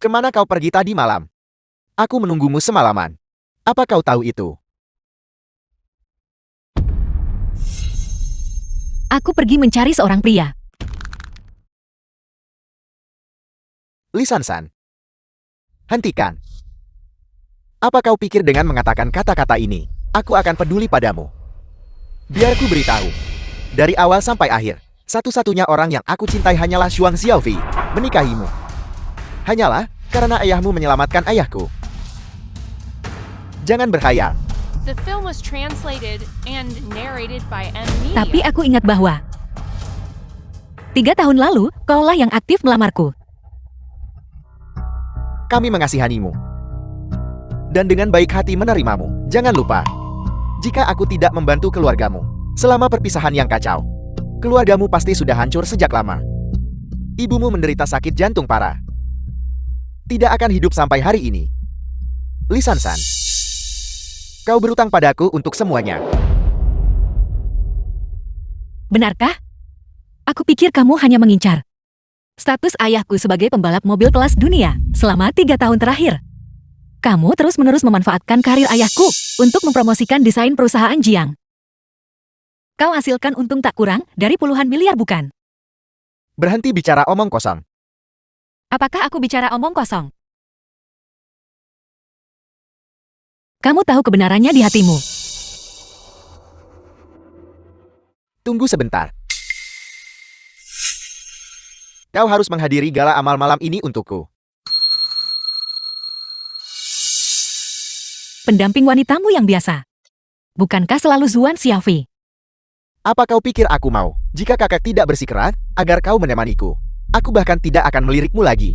Kemana kau pergi tadi malam? Aku menunggumu semalaman. Apa kau tahu itu? Aku pergi mencari seorang pria. Lee San-san. Hentikan. Apa kau pikir dengan mengatakan kata-kata ini, aku akan peduli padamu? Biar ku beritahu. Dari awal sampai akhir, satu-satunya orang yang aku cintai hanyalah Shuang Xiaofei, menikahimu. Hanyalah karena ayahmu menyelamatkan ayahku. Jangan berkhayal. The film was translated and narrated by M. Tapi aku ingat bahwa 3 tahun lalu, kaulah yang aktif melamarku. Kami mengasihanimu. Dan dengan baik hati menerimamu. Jangan lupa, jika aku tidak membantu keluargamu selama perpisahan yang kacau, keluargamu pasti sudah hancur sejak lama. Ibumu menderita sakit jantung parah. Tidak akan hidup sampai hari ini. Lee San-san, kau berutang padaku untuk semuanya. Benarkah? Aku pikir kamu hanya mengincar status ayahku sebagai pembalap mobil kelas dunia selama 3 tahun terakhir. Kamu terus-menerus memanfaatkan karir ayahku untuk mempromosikan desain perusahaan Jiang. Kau hasilkan untung tak kurang dari puluhan miliar, bukan? Berhenti bicara omong kosong. Apakah aku bicara omong kosong? Kamu tahu kebenarannya di hatimu. Tunggu sebentar. Kau harus menghadiri gala amal malam ini untukku. Pendamping wanitamu yang biasa. Bukankah selalu Zuan Xiaofei? Apa kau pikir aku mau, jika kakak tidak bersikeras, agar kau menemaniku? Aku bahkan tidak akan melirikmu lagi.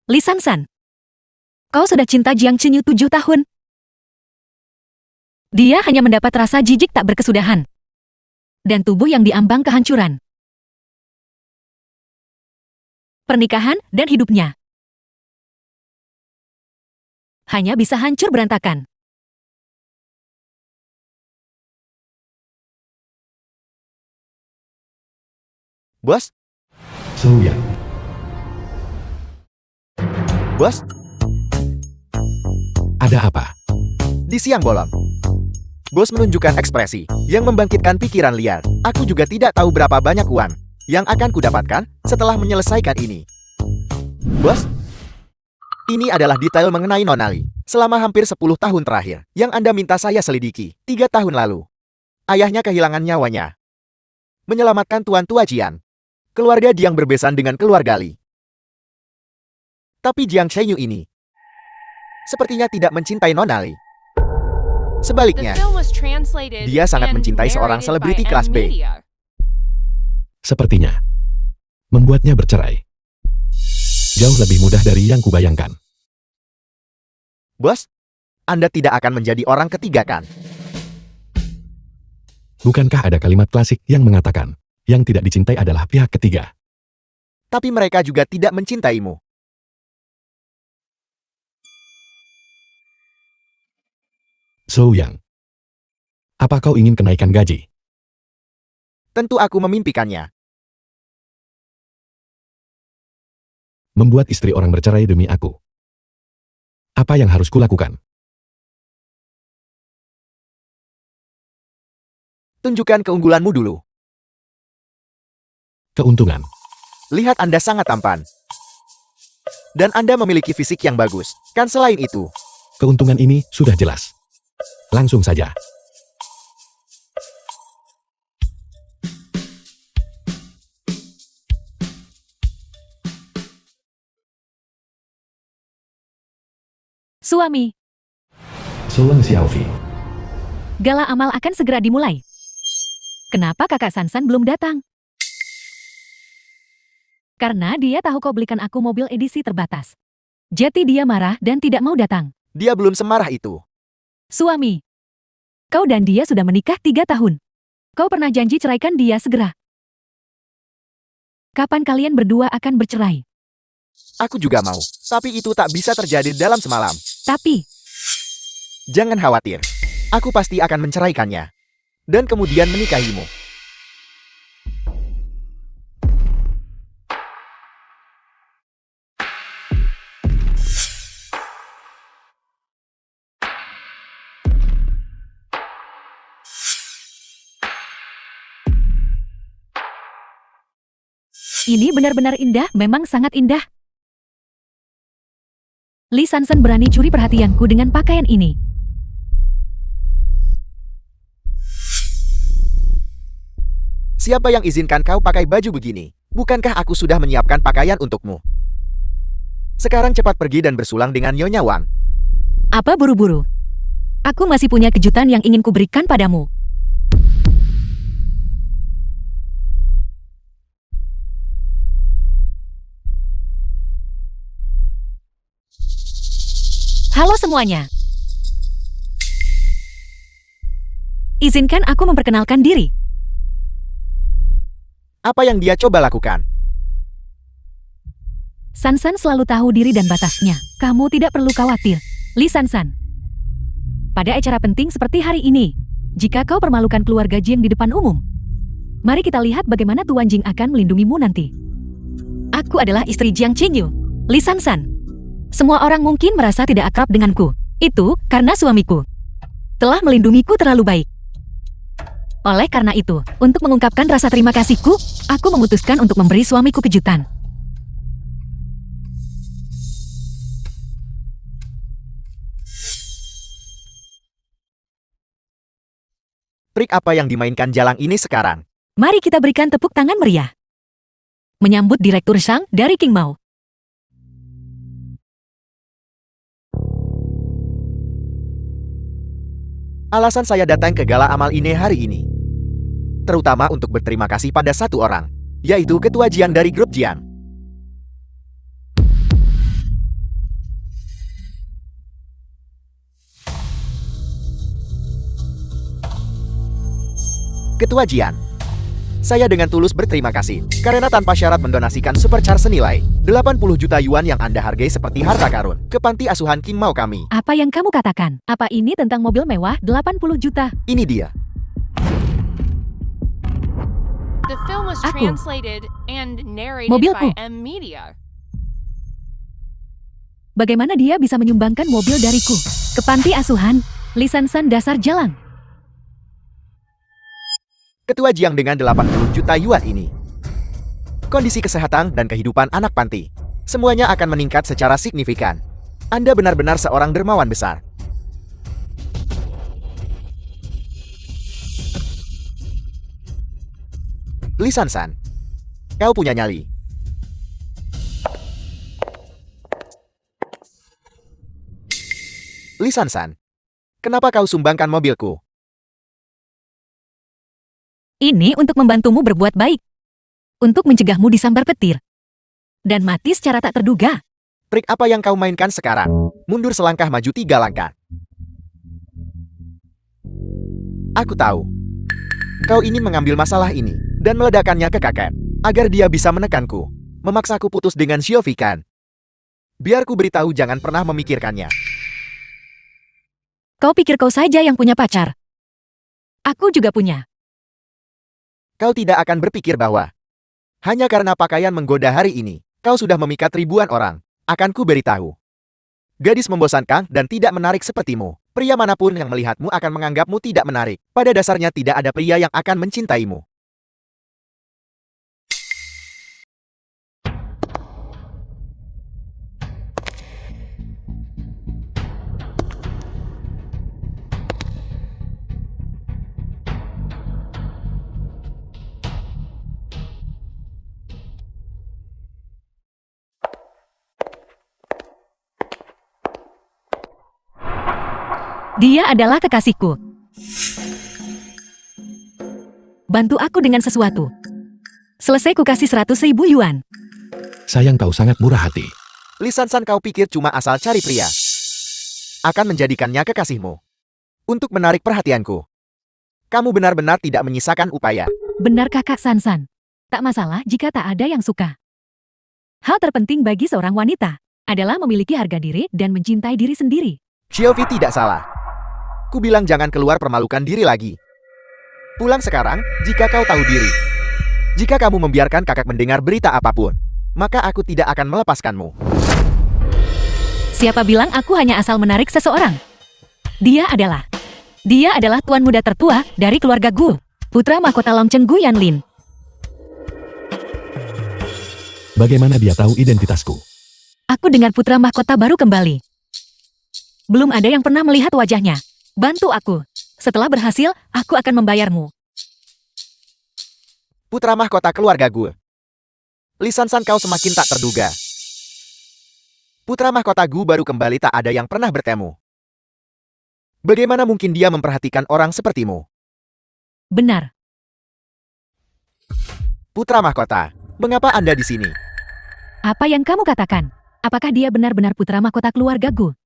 Lee San-san, kau sudah cinta Jiang Chenyu 7 tahun. Dia hanya mendapat rasa jijik tak berkesudahan. Dan tubuh yang diambang kehancuran. Pernikahan dan hidupnya hanya bisa hancur berantakan. Bos? Soya. Bos? Ada apa? Di siang bolong, bos menunjukkan ekspresi yang membangkitkan pikiran liar. Aku juga tidak tahu berapa banyak uang yang akan kudapatkan setelah menyelesaikan ini. Bos, ini adalah detail mengenai Nonali selama hampir 10 tahun terakhir yang Anda minta saya selidiki 3 tahun lalu. Ayahnya kehilangan nyawanya. Menyelamatkan Tuan Tua Jiang. Keluarga Jiang berbesan dengan keluarga Li. Tapi Jiang Chenyu ini sepertinya tidak mencintai Nonali. Sebaliknya, dia sangat mencintai seorang selebriti kelas B. Sepertinya membuatnya bercerai jauh lebih mudah dari yang kubayangkan. Bos, Anda tidak akan menjadi orang ketiga, kan? Bukankah ada kalimat klasik yang mengatakan, yang tidak dicintai adalah pihak ketiga? Tapi mereka juga tidak mencintaimu. Souyang, apa kau ingin kenaikan gaji? Tentu aku memimpikannya. Membuat istri orang bercerai demi aku. Apa yang harus kulakukan? Tunjukkan keunggulanmu dulu. Keuntungan. Lihat Anda sangat tampan. Dan Anda memiliki fisik yang bagus. Kan selain itu, Keuntungan ini sudah jelas. Langsung saja. Suami, Solang Xiaofei. gala amal akan segera dimulai. Kenapa kakak Sansan belum datang? Karena dia tahu kau belikan aku mobil edisi terbatas. Jadi dia marah dan tidak mau datang. dia belum semarah itu. Suami, kau dan dia sudah menikah 3 tahun. Kau pernah janji ceraikan dia segera. Kapan kalian berdua akan bercerai? Aku juga mau, tapi itu tak bisa terjadi dalam semalam. Tapi, Jangan khawatir, aku pasti akan menceraikannya. Dan kemudian menikahimu. ini benar-benar indah, memang sangat indah. Lee Sansan berani curi perhatianku dengan pakaian ini. Siapa yang izinkan kau pakai baju begini? Bukankah aku sudah menyiapkan pakaian untukmu? Sekarang cepat pergi dan bersulang dengan Nyonya Wang. Apa buru-buru? Aku masih punya kejutan yang ingin kuberikan padamu. Halo semuanya. Izinkan aku memperkenalkan diri. Apa yang dia coba lakukan? Sansan selalu tahu diri dan batasnya. Kamu tidak perlu khawatir. Lee Sansan. Pada acara penting seperti hari ini, jika kau permalukan keluarga Jing di depan umum, mari kita lihat bagaimana Tuan Jing akan melindungimu nanti. Aku adalah istri Jiang Qingyu, Lee Sansan. Semua orang mungkin merasa tidak akrab denganku. Itu karena suamiku telah melindungiku terlalu baik. Oleh karena itu, untuk mengungkapkan rasa terima kasihku, aku memutuskan untuk memberi suamiku kejutan. Trik apa yang dimainkan Jalang ini sekarang? Mari kita berikan tepuk tangan meriah. Menyambut Direktur Shang dari King Mao. Alasan saya datang ke gala amal ini hari ini, terutama untuk berterima kasih pada satu orang, yaitu Ketua Jiang dari grup Jiang. Ketua Jian, saya dengan tulus berterima kasih karena tanpa syarat mendonasikan supercar senilai 80 juta yuan yang Anda hargai seperti harta karun ke panti asuhan King Mao kami. Apa yang kamu katakan? Apa ini tentang mobil mewah 80 juta? Ini dia. The film was Aku. translated and narrated Mobilku. by M Media. Bagaimana dia bisa menyumbangkan mobil dariku ke panti asuhan? Lee Sansan dasar jalang. Ketua Jiang dengan 80 juta yuan ini. Kondisi kesehatan dan kehidupan anak panti, semuanya akan meningkat secara signifikan. Anda benar-benar seorang dermawan besar. Lee Sansan, kau punya nyali. Lee Sansan, kenapa kau sumbangkan mobilku? Ini untuk membantumu berbuat baik. Untuk mencegahmu disambar petir. Dan mati secara tak terduga. Trik apa yang kau mainkan sekarang? Mundur selangkah, maju 3 langkah. Aku tahu. Kau ingin mengambil masalah ini dan meledakannya ke kakek, agar dia bisa menekanku, memaksaku putus dengan Xiao Fikan. Biar ku beritahu, jangan pernah memikirkannya. Kau pikir kau saja yang punya pacar? Aku juga punya. Kau tidak akan berpikir bahwa hanya karena pakaian menggoda hari ini, kau sudah memikat ribuan orang. Akan ku beritahu. Gadis membosankan dan tidak menarik sepertimu. Pria manapun yang melihatmu akan menganggapmu tidak menarik. Pada dasarnya tidak ada pria yang akan mencintaimu. Dia adalah kekasihku. Bantu aku dengan sesuatu. Selesai ku kasih 100.000 yuan. Sayang kau sangat murah hati. Lee Sansan, kau pikir cuma asal cari pria akan menjadikannya kekasihmu untuk menarik perhatianku. Kamu benar-benar tidak menyisakan upaya. Benar Kakak Sansan. Tak masalah jika tak ada yang suka. Hal terpenting bagi seorang wanita adalah memiliki harga diri dan mencintai diri sendiri. Xiaofi tidak salah. Ku bilang jangan keluar permalukan diri lagi. Pulang sekarang, jika kau tahu diri. Jika kamu membiarkan kakak mendengar berita apapun, maka aku tidak akan melepaskanmu. Siapa bilang aku hanya asal menarik seseorang? Dia adalah tuan muda tertua dari keluarga Gu, putra mahkota Longchen Gu Yanlin. Bagaimana dia tahu identitasku? Aku dengar putra mahkota baru kembali. Belum ada yang pernah melihat wajahnya. Bantu aku. Setelah berhasil, aku akan membayarmu. Putra mahkota keluarga Gu. Lisan-san kau semakin tak terduga. Putra mahkota Gu baru kembali tak ada yang pernah bertemu. Bagaimana mungkin dia memperhatikan orang sepertimu? Benar. Putra mahkota, mengapa Anda di sini? Apa yang kamu katakan? Apakah dia benar-benar putra mahkota keluarga Gu?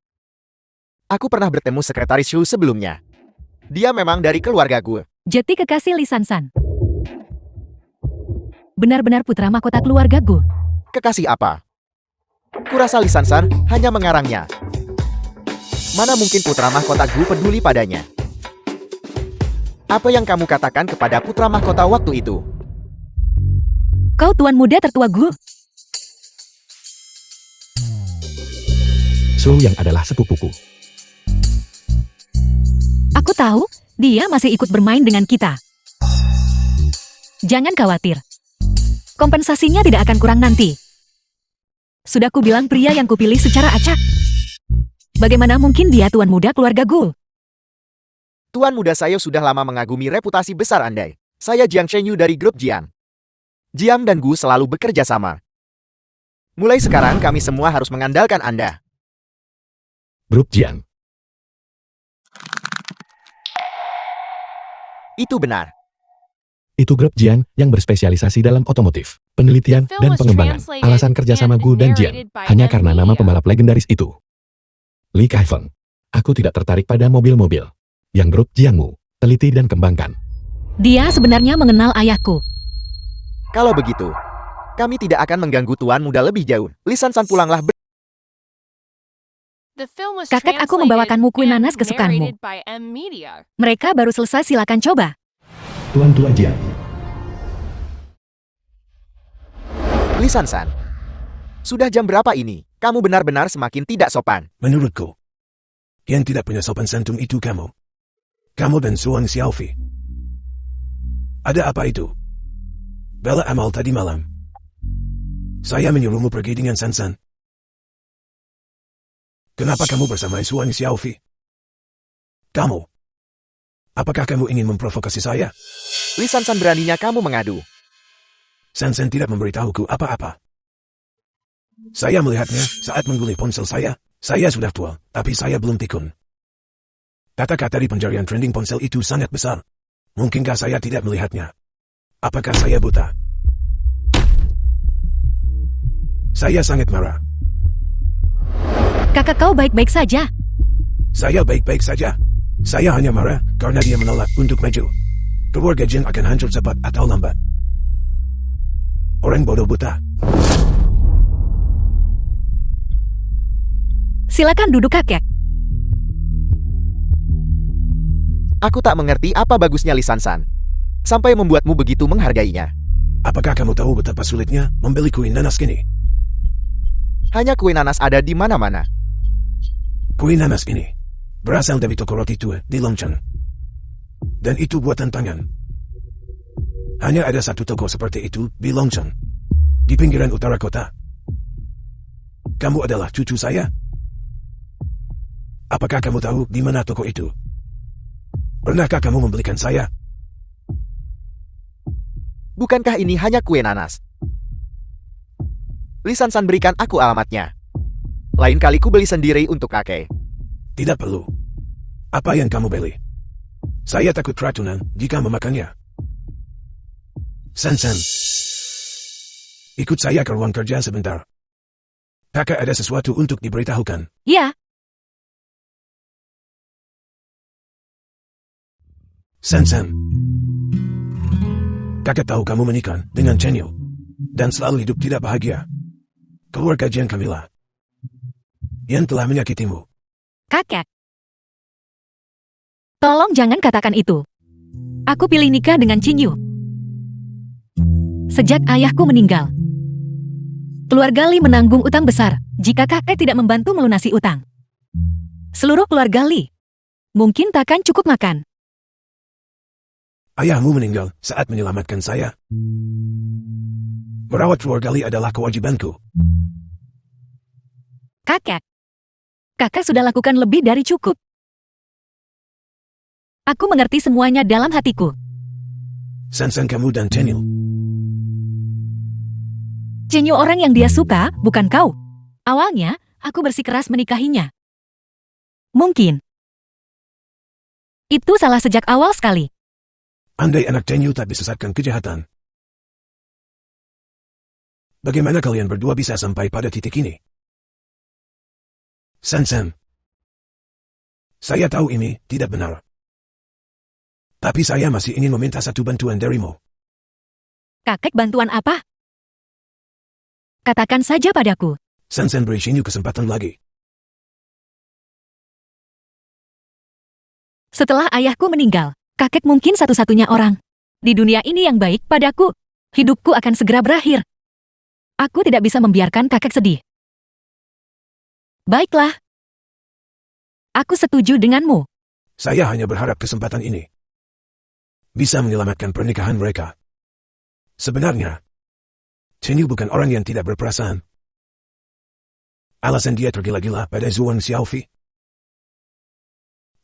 Aku pernah bertemu sekretaris Shu sebelumnya. Dia memang dari keluarga Gu. Jeti kekasih Lisan-san. Benar-benar putra mahkota keluarga Gu. Kekasih apa? Kurasa Lisan-san hanya mengarangnya. Mana mungkin putra mahkota Gu peduli padanya? Apa yang kamu katakan kepada putra mahkota waktu itu? Kau tuan muda tertua Gu. Su yang adalah sepupuku. Aku tahu, dia masih ikut bermain dengan kita. Jangan khawatir. Kompensasinya tidak akan kurang nanti. Sudah kubilang pria yang kupilih secara acak. Bagaimana mungkin dia tuan muda keluarga Gu? Tuan muda saya sudah lama mengagumi reputasi besar Anda. Saya Jiang Shenyu dari grup Jiang. Jiang dan Gu selalu bekerja sama. Mulai sekarang kami semua harus mengandalkan Anda. Grup Jiang. Itu benar. Itu grup Jiang yang berspesialisasi dalam otomotif, penelitian, dan pengembangan. Alasan kerjasama Gu dan Jiang hanya karena nama pembalap legendaris itu. Li Kaifeng. Aku tidak tertarik pada mobil-mobil. Yang grup Jiangmu, teliti dan kembangkan. Dia sebenarnya mengenal ayahku. Kalau begitu, kami tidak akan mengganggu tuan muda lebih jauh. Lisan-san pulanglah. The film was Kakak, aku translated membawakanmu kue and nanas kesukaanmu. narrated by M Media. Mereka baru selesai, silakan coba. Tuan tua Jiang. Lisan-san. Sudah jam berapa ini? Kamu benar-benar semakin tidak sopan. Menurutku, yang tidak punya sopan santun itu kamu. Kamu dan Suan Xiaofi. Ada apa itu? Bela amal tadi malam. Saya menyuruhmu pergi dengan Sansan. Kenapa kamu bersama Suan Xiaofi? Kamu. Apakah kamu ingin memprovokasi saya? Lisan-san beraninya kamu mengadu. Sansan tidak memberitahuku apa-apa. Saya melihatnya saat menggulih ponsel saya. Saya sudah tua, tapi saya belum pikun. Kata-kata di pencarian trending ponsel itu sangat besar. Mungkinkah saya tidak melihatnya? Apakah saya buta? Saya sangat marah. Kakak, kau baik-baik saja. Saya baik-baik saja. Saya hanya marah karena dia menolak untuk maju. Keluarga Jin akan hancur cepat atau lambat. Orang bodoh buta. Silakan duduk, kakek. Aku tak mengerti apa bagusnya Lisan-san. Sampai membuatmu begitu menghargainya. Apakah kamu tahu betapa sulitnya membeli kue nanas ini? Hanya kue nanas ada di mana-mana. Kue nanas ini berasal dari toko roti tua di Longchen. Dan itu buatan tangan. Hanya ada satu toko seperti itu di Longchen, di pinggiran utara kota. Kamu adalah cucu saya? Apakah kamu tahu di mana toko itu? Pernahkah kamu membelikan saya? Bukankah ini hanya kue nanas? Lisan-san berikan aku alamatnya. Lain kali ku beli sendiri untuk kakek. Tidak perlu. Apa yang kamu beli? Saya takut keracunan jika memakannya. Sansan. Ikut saya ke ruang kerja sebentar. Kakak ada sesuatu untuk diberitahukan. Ya, Sansan. Kakak tahu kamu menikah dengan Chen Yu dan selalu hidup tidak bahagia. Keluarga Jian Camilla yang telah menyakitimu. Kakek. Tolong jangan katakan itu. Aku pilih nikah dengan Qin Yu. Sejak ayahku meninggal, keluarga Li menanggung utang besar jika kakek tidak membantu melunasi utang. Seluruh keluarga Li mungkin takkan cukup makan. Ayahmu meninggal saat menyelamatkan saya. Merawat keluarga Li adalah kewajibanku. Kakek sudah lakukan lebih dari cukup. Aku mengerti semuanya dalam hatiku. San kamu dan Chen Yu. Qin Yu orang yang dia suka, bukan kau. Awalnya, aku bersikeras menikahinya. Mungkin itu salah sejak awal sekali. Andai anak Chen Yu tak disesatkan kejahatan, bagaimana kalian berdua bisa sampai pada titik ini? San, saya tahu ini tidak benar. Tapi saya masih ingin meminta satu bantuan darimu. Kakek, bantuan apa? Katakan saja padaku. San beri Shinyu kesempatan lagi. Setelah ayahku meninggal, kakek mungkin satu-satunya orang di dunia ini yang baik padaku. Hidupku akan segera berakhir. Aku tidak bisa membiarkan kakek sedih. Baiklah. Aku setuju denganmu. Saya hanya berharap kesempatan ini bisa menyelamatkan pernikahan mereka. Sebenarnya, Chen Yu bukan orang yang tidak berperasaan. Alasan dia tergila-gila pada Zuan Xiaofi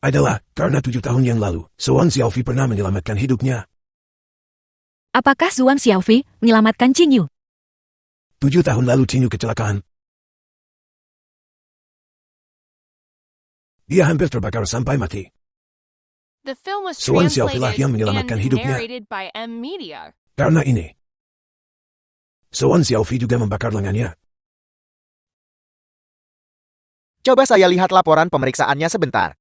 adalah karena 7 tahun yang lalu, Zuan Xiaofi pernah menyelamatkan hidupnya. Apakah Zuan Xiaofi menyelamatkan Qin Yu? 7 tahun lalu Chen Yu kecelakaan. Dia hampir terbakar sampai mati. The film was Zuan Xiaofi lah translated yang and menyelamatkan hidupnya. narrated by M Media. Karena ini, Zuan Xiaofi juga membakar lengannya. Coba saya lihat laporan pemeriksaannya sebentar.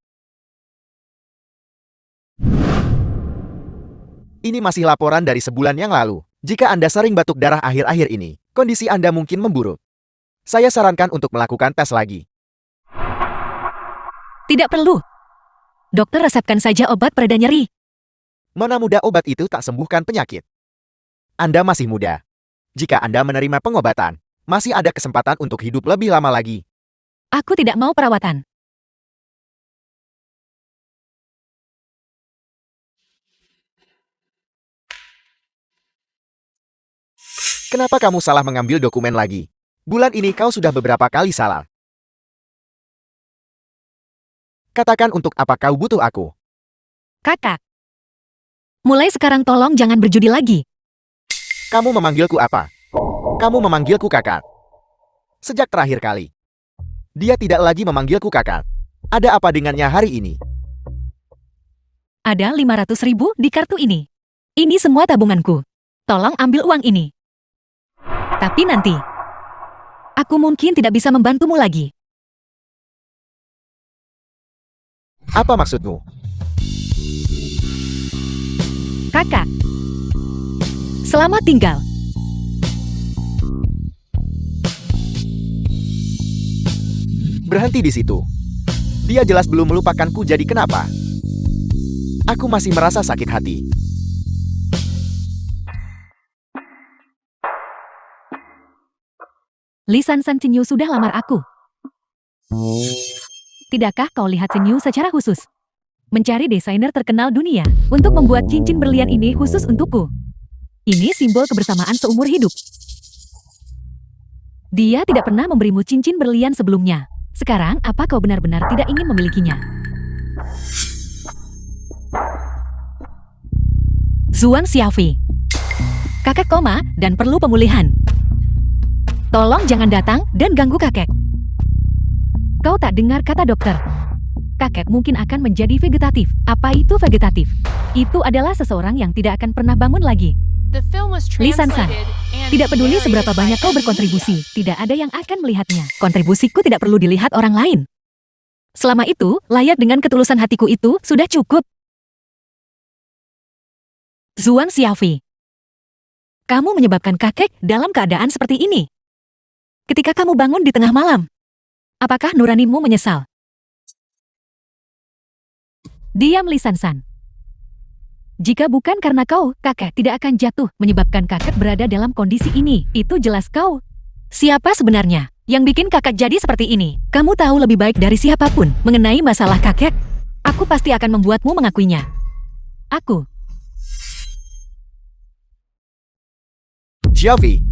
Ini masih laporan dari sebulan yang lalu. Jika Anda sering batuk darah akhir-akhir ini, kondisi Anda mungkin memburuk. Saya sarankan untuk melakukan tes lagi. Tidak perlu. Dokter resepkan saja obat pereda nyeri. Mana mudah obat itu tak sembuhkan penyakit. Anda masih muda. Jika Anda menerima pengobatan, masih ada kesempatan untuk hidup lebih lama lagi. Aku tidak mau perawatan. Kenapa kamu salah mengambil dokumen lagi? Bulan ini kau sudah beberapa kali salah. Katakan untuk apa kau butuh aku. Kakak. Mulai sekarang tolong jangan berjudi lagi. Kamu memanggilku apa? Kamu memanggilku kakak. Sejak terakhir kali, dia tidak lagi memanggilku kakak. Ada apa dengannya hari ini? Ada 500.000 di kartu ini. Ini semua tabunganku. Tolong ambil uang ini. Tapi nanti, aku mungkin tidak bisa membantumu lagi. Apa maksudmu? Kakak. Selamat tinggal. Berhenti di situ. Dia jelas belum melupakanku, jadi kenapa? Aku masih merasa sakit hati. Li Sansan Qin Yu sudah lamar aku. Tidakkah kau lihat Qin Yu secara khusus? Mencari desainer terkenal dunia untuk membuat cincin berlian ini khusus untukku. Ini simbol kebersamaan seumur hidup. Dia tidak pernah memberimu cincin berlian sebelumnya. Sekarang, apa kau benar-benar tidak ingin memilikinya? Zuan Xiaofi. Kakek koma dan perlu pemulihan. Tolong jangan datang dan ganggu kakek. Kau tak dengar kata dokter. Kakek mungkin akan menjadi vegetatif. Apa itu vegetatif? Itu adalah seseorang yang tidak akan pernah bangun lagi. The film was Li Sansan, translated and tidak peduli narrated seberapa by banyak kau M berkontribusi, Media. tidak ada yang akan melihatnya. Kontribusiku tidak perlu dilihat orang lain. Selama itu, layak dengan ketulusan hatiku itu sudah cukup. Zuan Xiaofi. Kamu menyebabkan kakek dalam keadaan seperti ini. Ketika kamu bangun di tengah malam, apakah nuranimu menyesal? Diam, Li Sansan. Jika bukan karena kau, kakek tidak akan jatuh menyebabkan kakek berada dalam kondisi ini. Itu jelas kau. Siapa sebenarnya yang bikin kakek jadi seperti ini? Kamu tahu lebih baik dari siapapun mengenai masalah kakek. Aku pasti akan membuatmu mengakuinya. Aku. Xiaofi,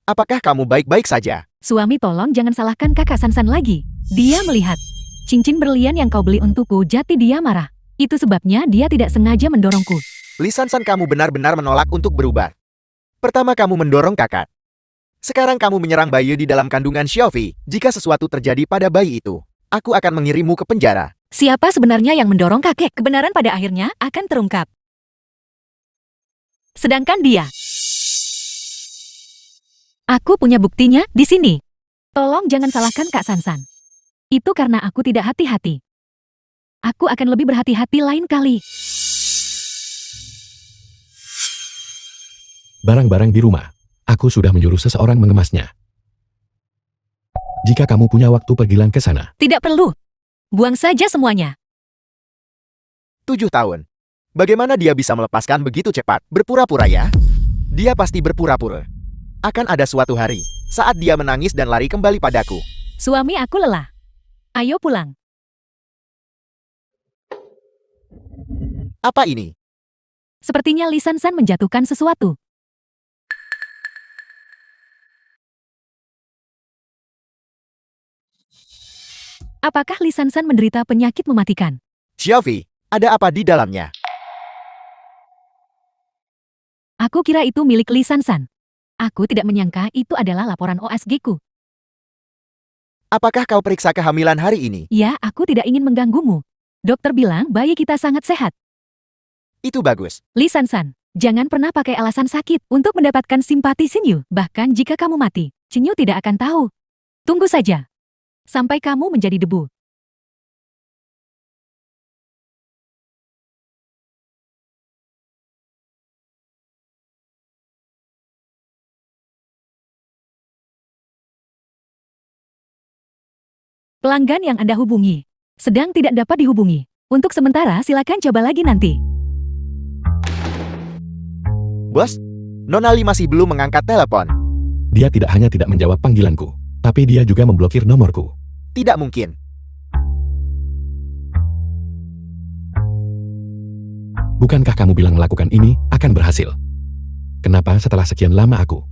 apakah kamu baik-baik saja? Suami, tolong jangan salahkan kakak Sansan lagi. Dia melihat cincin berlian yang kau beli untukku, jadi dia marah. Itu sebabnya dia tidak sengaja mendorongku. Li Sansan, kamu benar-benar menolak untuk berubah. Pertama kamu mendorong kakak. Sekarang kamu menyerang bayi di dalam kandungan Xiaofi. Jika sesuatu terjadi pada bayi itu, aku akan mengirimmu ke penjara. Siapa sebenarnya yang mendorong kakek? Kebenaran pada akhirnya akan terungkap. Sedangkan dia. Aku punya buktinya di sini. Tolong jangan salahkan Kak Sansan. Itu karena aku tidak hati-hati. Aku akan lebih berhati-hati lain kali. Barang-barang di rumah. Aku sudah menyuruh seseorang mengemasnya. Jika kamu punya waktu, pergilah ke sana. Tidak perlu. Buang saja semuanya. 7 tahun. Bagaimana dia bisa melepaskan begitu cepat? Berpura-pura ya? Dia pasti berpura-pura. Akan ada suatu hari, saat dia menangis dan lari kembali padaku. Suami, aku lelah. Ayo pulang. Apa ini? Sepertinya Li Sansan menjatuhkan sesuatu. Apakah Li Sansan menderita penyakit mematikan? Xiaofi, ada apa di dalamnya? Aku kira itu milik Li Sansan. Aku tidak menyangka itu adalah laporan OSG-ku. Apakah kau periksa kehamilan hari ini? Ya, aku tidak ingin mengganggumu. Dokter bilang bayi kita sangat sehat. Itu bagus. Li Sansan, jangan pernah pakai alasan sakit untuk mendapatkan simpati Xinyu. Bahkan jika kamu mati, Xinyu tidak akan tahu. Tunggu saja. Sampai kamu menjadi debu. Pelanggan yang Anda hubungi sedang tidak dapat dihubungi. Untuk sementara silakan coba lagi nanti. Bos, Nona Li masih belum mengangkat telepon. Dia tidak hanya tidak menjawab panggilanku, tapi dia juga memblokir nomorku. Tidak mungkin. Bukankah kamu bilang melakukan ini akan berhasil? Kenapa setelah sekian lama aku?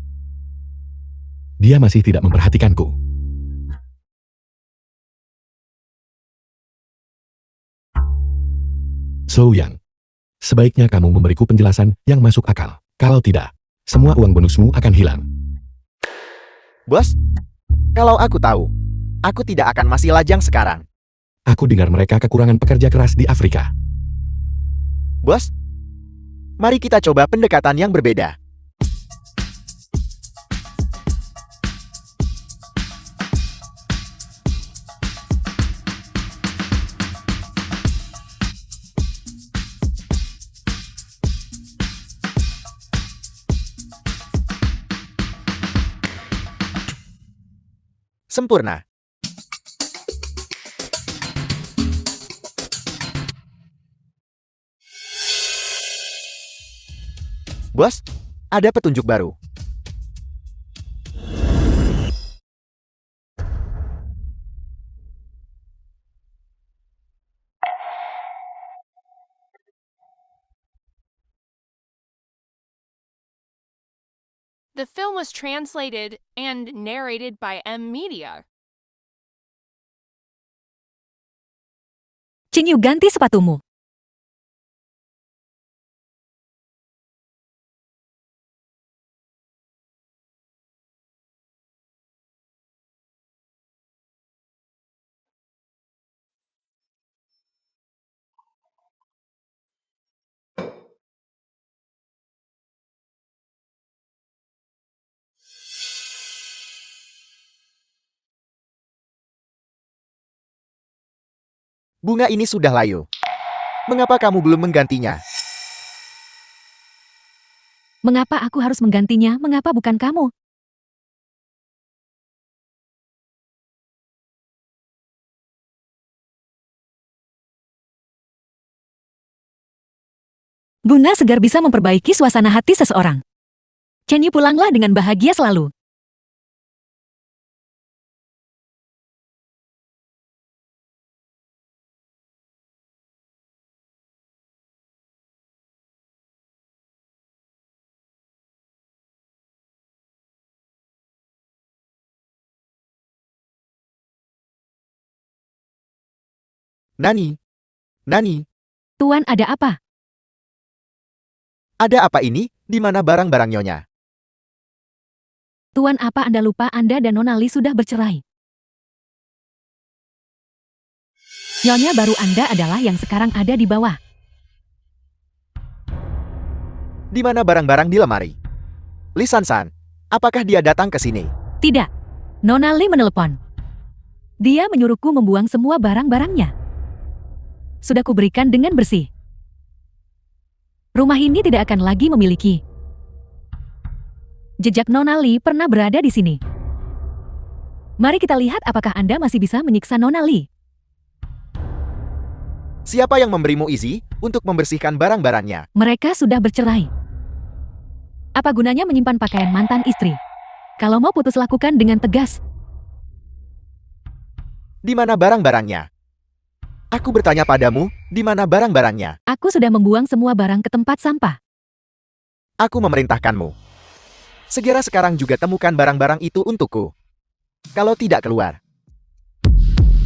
Dia masih tidak memperhatikanku. So Yang, sebaiknya kamu memberiku penjelasan yang masuk akal. Kalau tidak, semua uang bonusmu akan hilang. Bos, kalau aku tahu, aku tidak akan masih lajang sekarang. Aku dengar mereka kekurangan pekerja keras di Afrika. Bos, mari kita coba pendekatan yang berbeda. Sempurna. Bos, ada petunjuk baru. The film was translated and narrated by M Media. Xinyu, ganti sepatumu. Bunga ini sudah layu. Mengapa kamu belum menggantinya? Mengapa aku harus menggantinya? Mengapa bukan kamu? Bunga segar bisa memperbaiki suasana hati seseorang. Chen Yu pulanglah dengan bahagia selalu. Nani? Nani? Tuan, ada apa? Ada apa ini? Di mana barang-barang Nyonya? Tuan, apa Anda lupa Anda dan Nona Li sudah bercerai? Nyonya baru Anda adalah yang sekarang ada di bawah. Di mana barang-barang di lemari? Li Sansan, apakah dia datang ke sini? Tidak. Nona Li menelepon. Dia menyuruhku membuang semua barang-barangnya. Sudah kuberikan dengan bersih. Rumah ini tidak akan lagi memiliki jejak Nona Li pernah berada di sini. Mari kita lihat apakah Anda masih bisa menyiksa Nona Li. Siapa yang memberimu izin untuk membersihkan barang-barangnya? Mereka sudah bercerai. Apa gunanya menyimpan pakaian mantan istri? Kalau mau putus, lakukan dengan tegas. Di mana barang-barangnya? Aku bertanya padamu, di mana barang-barangnya? Aku sudah membuang semua barang ke tempat sampah. Aku memerintahkanmu. Segera sekarang juga temukan barang-barang itu untukku. Kalau tidak keluar,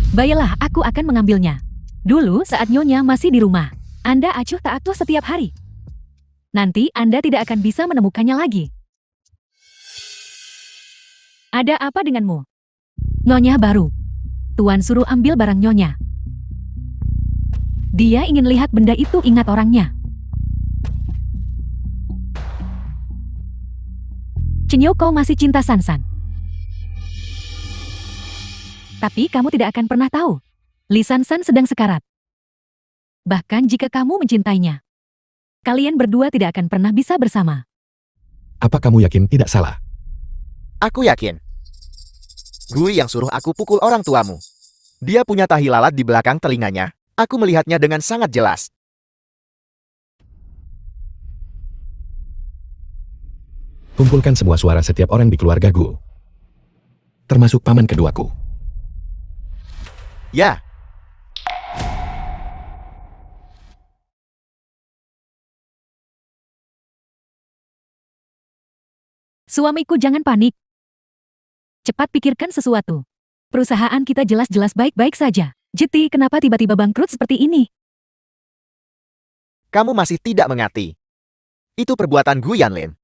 Baiklah, aku akan mengambilnya. Dulu saat Nyonya masih di rumah, Anda acuh tak acuh setiap hari. Nanti Anda tidak akan bisa menemukannya lagi. Ada apa denganmu? Nyonya baru. Tuan suruh ambil barang Nyonya. Dia ingin lihat benda itu, ingat orangnya. Cenyo, kau masih cinta Sansan. Tapi kamu tidak akan pernah tahu. Li Sansan sedang sekarat. Bahkan jika kamu mencintainya, kalian berdua tidak akan pernah bisa bersama. Apa kamu yakin tidak salah? aku yakin. Gui yang suruh aku pukul orang tuamu. Dia punya tahi lalat di belakang telinganya. Aku melihatnya dengan sangat jelas. Kumpulkan semua suara setiap orang di keluarga Gu. Termasuk paman keduaku. Ya. Suamiku, jangan panik. Cepat pikirkan sesuatu. Perusahaan kita jelas-jelas baik-baik saja. Jeti, kenapa tiba-tiba bangkrut seperti ini? Kamu masih tidak mengerti. Itu perbuatan Gu Yanlin.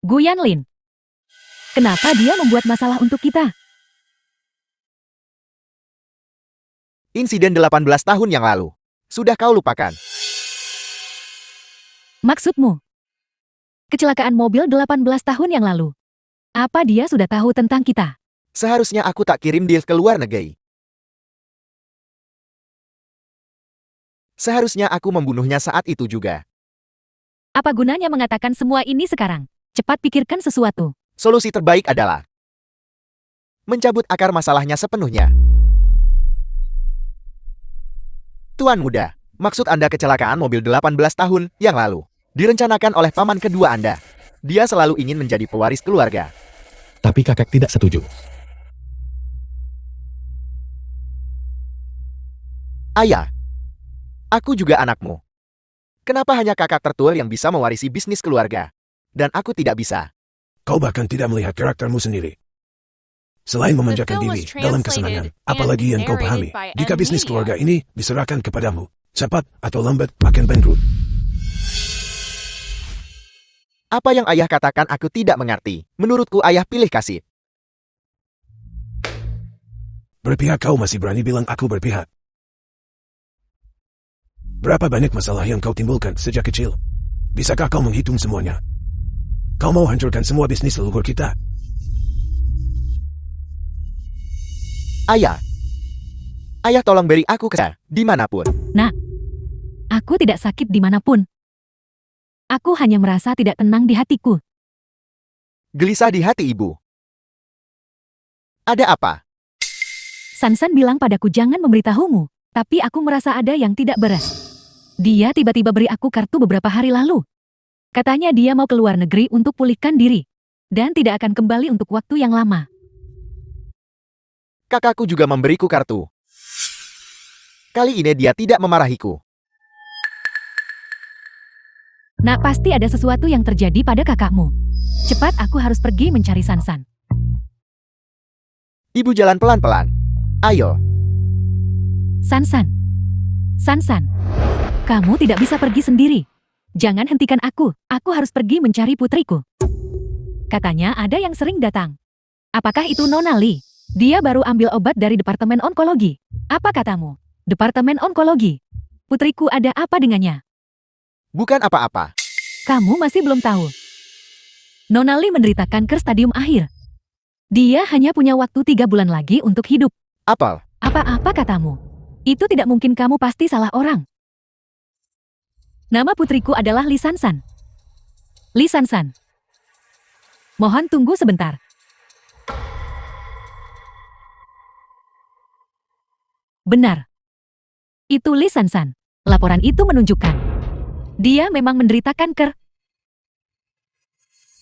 Gu Yanlin. Kenapa dia membuat masalah untuk kita? Insiden 18 tahun yang lalu. Sudah kau lupakan. Maksudmu? Kecelakaan mobil 18 tahun yang lalu. Apa dia sudah tahu tentang kita? Seharusnya aku tak kirim dia ke luar negeri. Seharusnya aku membunuhnya saat itu juga. Apa gunanya mengatakan semua ini sekarang? Cepat pikirkan sesuatu. Solusi terbaik adalah mencabut akar masalahnya sepenuhnya. Tuan muda, maksud Anda kecelakaan mobil 18 tahun yang lalu direncanakan oleh paman kedua Anda. Dia selalu ingin menjadi pewaris keluarga. Tapi kakak tidak setuju. Ayah, aku juga anakmu. Kenapa hanya kakak tertua yang bisa mewarisi bisnis keluarga? Dan aku tidak bisa. Kau bahkan tidak melihat karaktermu sendiri. Selain memanjakan diri dalam kesenangan, apalagi yang kau pahami, jika bisnis keluarga ini diserahkan kepadamu, cepat atau lambat akan bangkrut. Apa yang ayah katakan aku tidak mengerti. Menurutku ayah pilih kasih. Berpihak, kau masih berani bilang aku berpihak. Berapa banyak masalah yang kau timbulkan sejak kecil? Bisakah kau menghitung semuanya? Kau mau hancurkan semua bisnis leluhur kita? Ayah. Ayah tolong beri aku kesan dimanapun. Nak, Aku tidak sakit dimanapun. Aku hanya merasa tidak tenang di hatiku. Gelisah di hati ibu. Ada apa? Sansan bilang padaku jangan memberitahumu, tapi aku merasa ada yang tidak beres. Dia tiba-tiba beri aku kartu beberapa hari lalu. Katanya dia mau keluar negeri untuk pulihkan diri, dan tidak akan kembali untuk waktu yang lama. Kakakku juga memberiku kartu. Kali ini dia tidak memarahiku. Nak, pasti ada sesuatu yang terjadi pada kakakmu. Cepat, aku harus pergi mencari Sansan. Ibu jalan pelan-pelan. Ayo. Sansan. Sansan. Kamu tidak bisa pergi sendiri. Jangan hentikan aku harus pergi mencari putriku. Katanya ada yang sering datang. Apakah itu Nona Lee? Dia baru ambil obat dari Departemen Onkologi. Apa katamu? Departemen Onkologi. Putriku ada apa dengannya? Bukan apa-apa. Kamu masih belum tahu. Nona Lee menderita kanker stadium akhir. Dia hanya punya waktu 3 bulan lagi untuk hidup. Apel. Apa-apa katamu? Itu tidak mungkin, kamu pasti salah orang. Nama putriku adalah Lee Sansan. Lee Sansan. Mohon tunggu sebentar. Benar. Itu Lee Sansan. Laporan itu menunjukkan dia memang menderita kanker.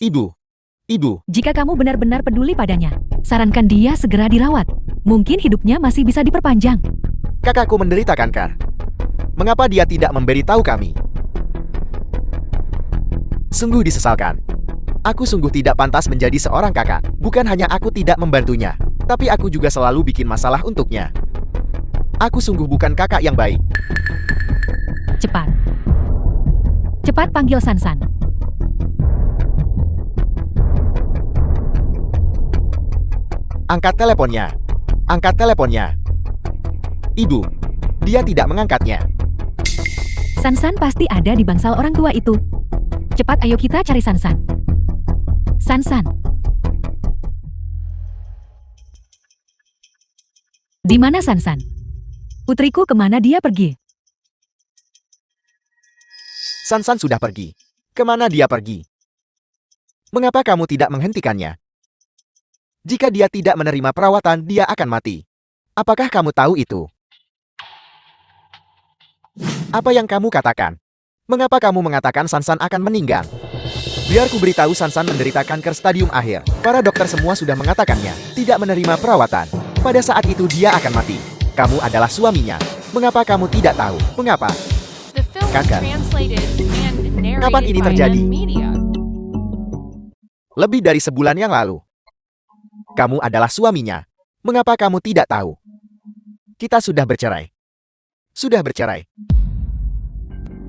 Ibu. Jika kamu benar-benar peduli padanya, sarankan dia segera dirawat. Mungkin hidupnya masih bisa diperpanjang. Kakakku menderita kanker. Mengapa dia tidak memberitahu kami? Sungguh disesalkan. Aku sungguh tidak pantas menjadi seorang kakak. Bukan hanya aku tidak membantunya, tapi aku juga selalu bikin masalah untuknya. Aku sungguh bukan kakak yang baik. Cepat panggil Sansan. Angkat teleponnya. Ibu, dia tidak mengangkatnya. Sansan pasti ada di bangsal orang tua itu. Cepat, ayo kita cari Sansan. Sansan. Di mana Sansan? Putriku kemana dia pergi? Sansan sudah pergi. Kemana dia pergi? Mengapa kamu tidak menghentikannya? Jika dia tidak menerima perawatan, dia akan mati. Apakah kamu tahu itu? Apa yang kamu katakan? Mengapa kamu mengatakan Sansan akan meninggal? Biar ku beritahu, Sansan menderita kanker stadium akhir. Para dokter semua sudah mengatakannya, tidak menerima perawatan. Pada saat itu dia akan mati. Kamu adalah suaminya. Mengapa kamu tidak tahu? Mengapa? The film was Kakak. translated and narrated Kapan ini by terjadi? M-Media. Lebih dari sebulan yang lalu. Kamu adalah suaminya. Mengapa kamu tidak tahu? Kita sudah bercerai.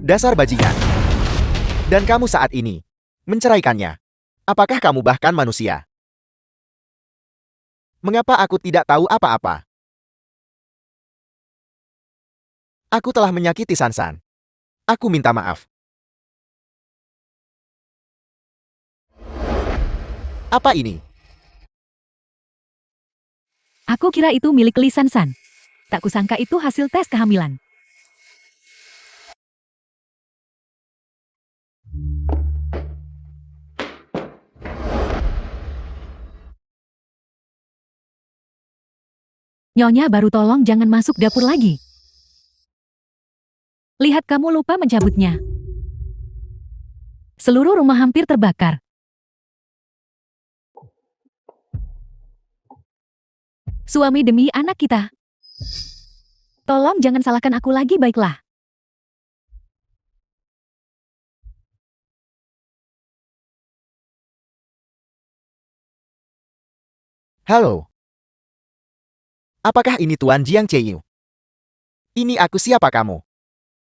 Dasar bajingan. Dan kamu saat ini menceraikannya. Apakah kamu bahkan manusia? Mengapa aku tidak tahu apa-apa? Aku telah menyakiti Sansan. Aku minta maaf. Apa ini? Aku kira itu milik Lee Sansan. Tak kusangka itu hasil tes kehamilan. Nyonya baru, tolong jangan masuk dapur lagi. Lihat, kamu lupa mencabutnya. Seluruh rumah hampir terbakar. Suami demi anak kita. Tolong jangan salahkan aku lagi, baiklah. Halo. Apakah ini Tuan Jiang Cheiyu? Ini aku, siapa kamu?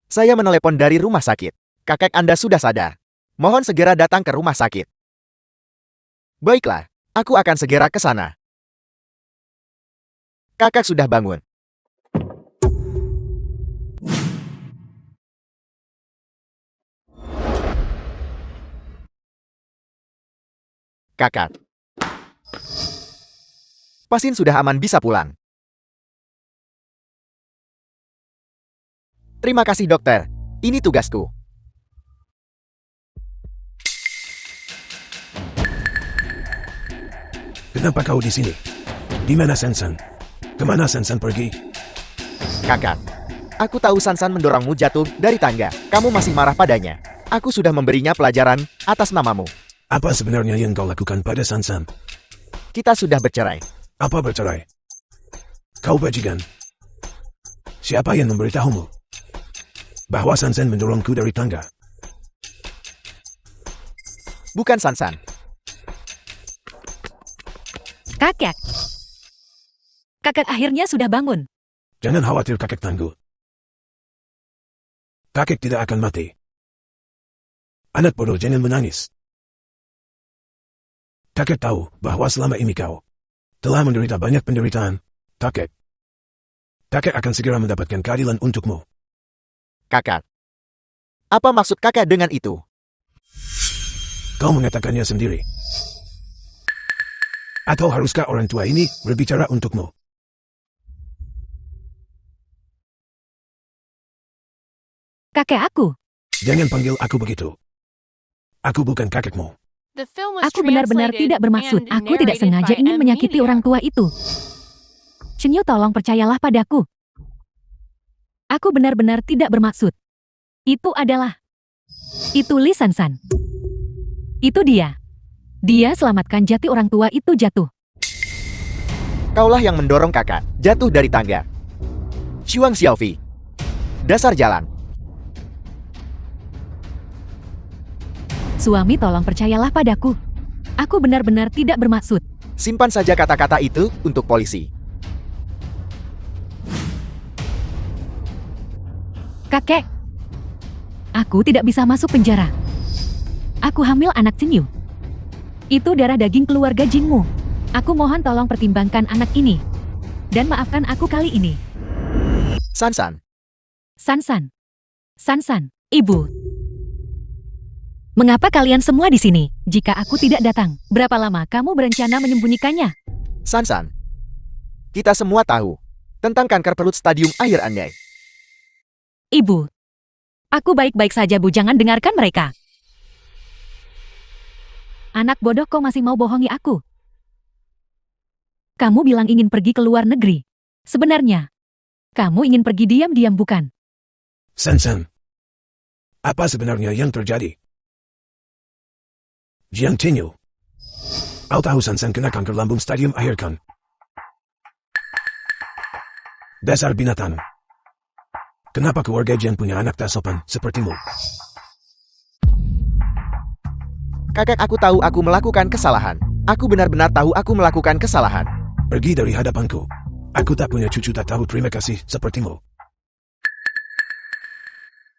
Saya menelepon dari rumah sakit. Kakek Anda sudah sadar. Mohon segera datang ke rumah sakit. Baiklah, aku akan segera ke sana. Kakak sudah bangun. Kakak. Pasien sudah aman, bisa pulang. Terima kasih dokter. Ini tugasku. Kenapa kau di sini? Di mana Sansan? Kemana Sansan pergi? Kakak, aku tahu Sansan mendorongmu jatuh dari tangga. Kamu masih marah padanya. Aku sudah memberinya pelajaran atas namamu. Apa sebenarnya yang kau lakukan pada Sansan? Kita sudah bercerai. Apa bercerai? Kau bajingan. Siapa yang memberitahumu bahwa Sansan mendorongku dari tangga? Bukan Sansan. Kakek. Kakek akhirnya sudah bangun. Jangan khawatir kakek tangguh. Kakek tidak akan mati. Anak bodoh, jangan menangis. Kakek tahu bahwa selama ini kau telah menderita banyak penderitaan. Kakek akan segera mendapatkan keadilan untukmu. Kakak. Apa maksud kakak dengan itu? Kau mengatakannya sendiri. Atau haruskah orang tua ini berbicara untukmu? Kakek aku. Jangan panggil aku begitu. Aku bukan kakekmu. The film was Aku benar-benar translated tidak bermaksud. and Aku tidak narrated sengaja by ingin M. menyakiti Media. orang tua itu. Chenyu, tolong percayalah padaku. Aku benar-benar tidak bermaksud. Itu Li Sansan. Itu dia. Dia selamatkan jati orang tua itu jatuh. Kaulah yang mendorong kakak jatuh dari tangga. Shuang Xiaofi. Dasar jalan. Suami, tolong percayalah padaku. Aku benar-benar tidak bermaksud. Simpan saja kata-kata itu untuk polisi. Kakek. Aku tidak bisa masuk penjara. Aku hamil anak Chenyu. Itu darah daging keluarga Jingmu. Aku mohon tolong pertimbangkan anak ini. Dan maafkan aku kali ini. Sansan. Sansan, ibu. Mengapa kalian semua di sini? Jika aku tidak datang, berapa lama kamu berencana menyembunyikannya? Sansan. Kita semua tahu tentang kanker perut stadium akhir Anda. Ibu. Aku baik-baik saja, Bu. Jangan dengarkan mereka. Anak bodoh, kau masih mau bohongi aku? Kamu bilang ingin pergi ke luar negeri. Sebenarnya, kamu ingin pergi diam-diam, bukan? Sansan. Apa sebenarnya yang terjadi? Jiang Chenyu. Kau tahu Sansan kena kanker lambung stadium akhir kan? Dasar binatang. Kenapa keluarga Jiang punya anak tak sopan sepertimu? Kakak, aku tahu aku melakukan kesalahan. Aku benar-benar tahu aku melakukan kesalahan. Pergi dari hadapanku. Aku tak punya cucu tak tahu terima kasih sepertimu.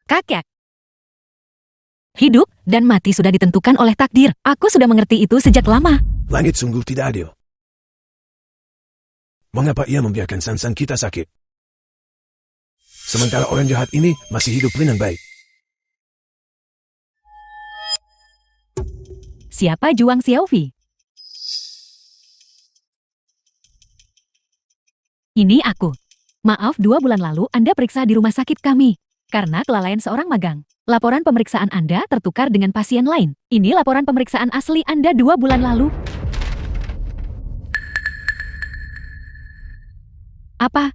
Kakek. Hidup dan mati sudah ditentukan oleh takdir. Aku sudah mengerti itu sejak lama. Langit sungguh tidak adil. Mengapa ia membiarkan Sansan kita sakit? Sementara orang jahat ini masih hidup dengan baik. Siapa Juang Xiaofi? Ini aku. Maaf, 2 bulan lalu Anda periksa di rumah sakit kami. Karena kelalaian seorang magang. Laporan pemeriksaan Anda tertukar dengan pasien lain. Ini laporan pemeriksaan asli Anda 2 bulan lalu. Apa?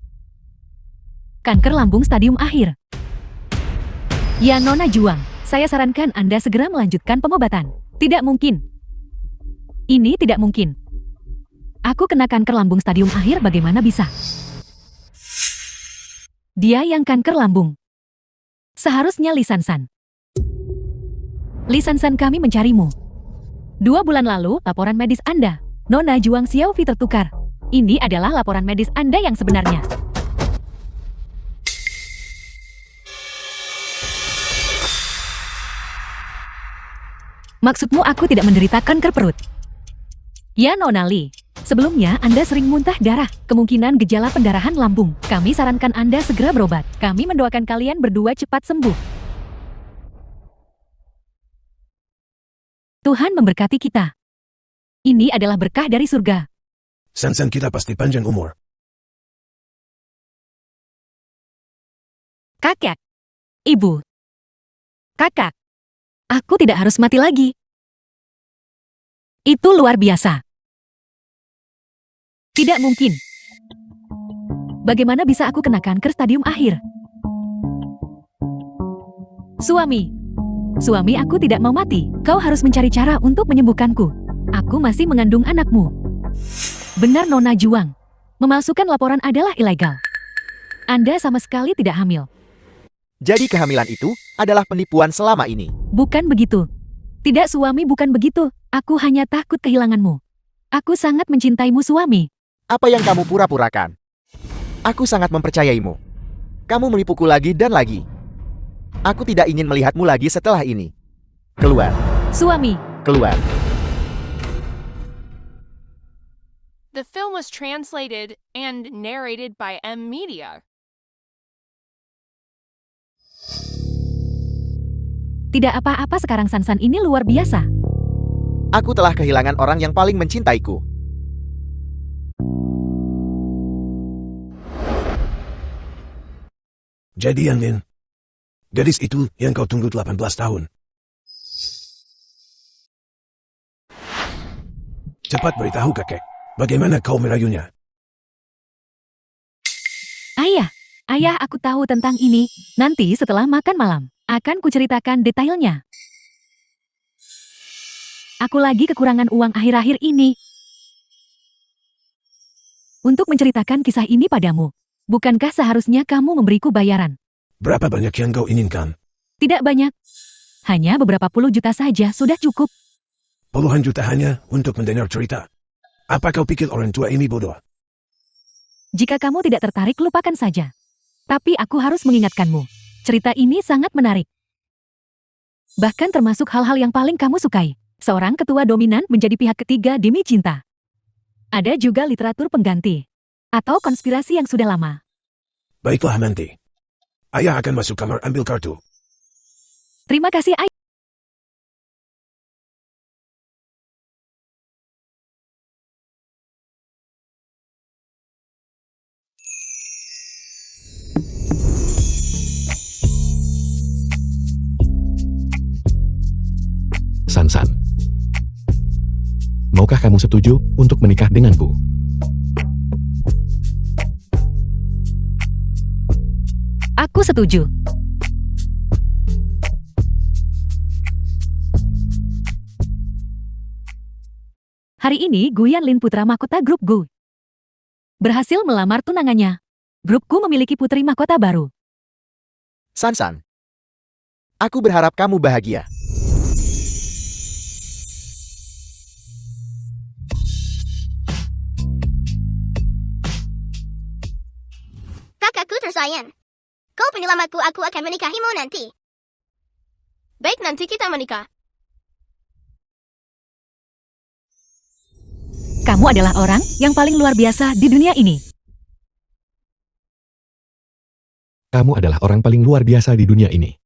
Kanker lambung stadium akhir. Ya, Nona Juang, saya sarankan Anda segera melanjutkan pengobatan. Tidak mungkin. Ini tidak mungkin. Aku kena kanker lambung stadium akhir, bagaimana bisa? Dia yang kanker lambung. Seharusnya Li Sansan. Li Sansan, kami mencarimu. 2 bulan lalu, laporan medis Anda, Nona Juang Xiaofi, tertukar. Ini adalah laporan medis Anda yang sebenarnya. Maksudmu aku tidak menderita kanker perut? Ya, Nona Li. Sebelumnya Anda sering muntah darah, kemungkinan gejala pendarahan lambung. Kami sarankan Anda segera berobat. Kami mendoakan kalian berdua cepat sembuh. Tuhan memberkati kita. Ini adalah berkah dari surga. Sansan kita pasti panjang umur. Kakek. Ibu. Kakak, aku tidak harus mati lagi. Itu luar biasa. Tidak mungkin. Bagaimana bisa aku kenakan ke stadium akhir? Suami, aku tidak mau mati. Kau harus mencari cara untuk menyembuhkanku. Aku masih mengandung anakmu. Benar Nona Juang. Memalsukan laporan adalah ilegal. Anda sama sekali tidak hamil. Jadi kehamilan itu adalah penipuan selama ini. Bukan begitu. Tidak suami, bukan begitu. Aku hanya takut kehilanganmu. Aku sangat mencintaimu suami. Apa yang kamu pura-purakan? Aku sangat mempercayaimu. Kamu menipuku lagi dan lagi. Aku tidak ingin melihatmu lagi setelah ini. Keluar, Suami, keluar. The film was translated and narrated by M Media. tidak apa-apa sekarang Sansan ini luar biasa. Aku telah kehilangan orang yang paling mencintaiku. Jadi Yanlin, gadis itu yang kau tunggu 18 tahun. Cepat beritahu kakek, bagaimana kau merayunya? Ayah, aku tahu tentang ini. Nanti setelah makan malam, akan kuceritakan detailnya. Aku lagi kekurangan uang akhir-akhir ini. Untuk menceritakan kisah ini padamu, bukankah seharusnya kamu memberiku bayaran? Berapa banyak yang kau inginkan? Tidak banyak. Hanya beberapa puluh juta saja sudah cukup. Puluhan juta hanya untuk mendengar cerita. Apa kau pikir orang tua ini bodoh? Jika kamu tidak tertarik, lupakan saja. Tapi aku harus mengingatkanmu. Cerita ini sangat menarik. Bahkan termasuk hal-hal yang paling kamu sukai. Seorang ketua dominan menjadi pihak ketiga demi cinta. Ada juga literatur pengganti. Atau konspirasi yang sudah lama. Baiklah nanti. Ayah akan masuk kamar ambil kartu. Terima kasih, Ayah. Sansan. Maukah kamu setuju untuk menikah denganku? Aku setuju. Hari ini Gu Yanlin putra mahkota grup Gu berhasil melamar tunangannya. Grupku memiliki putri mahkota baru. Sansan, aku berharap kamu bahagia. Kakakku tersayang. Kau penyelamatku, aku akan menikahimu nanti. Baik, nanti kita menikah. Kamu adalah orang yang paling luar biasa di dunia ini. Kamu adalah orang paling luar biasa di dunia ini.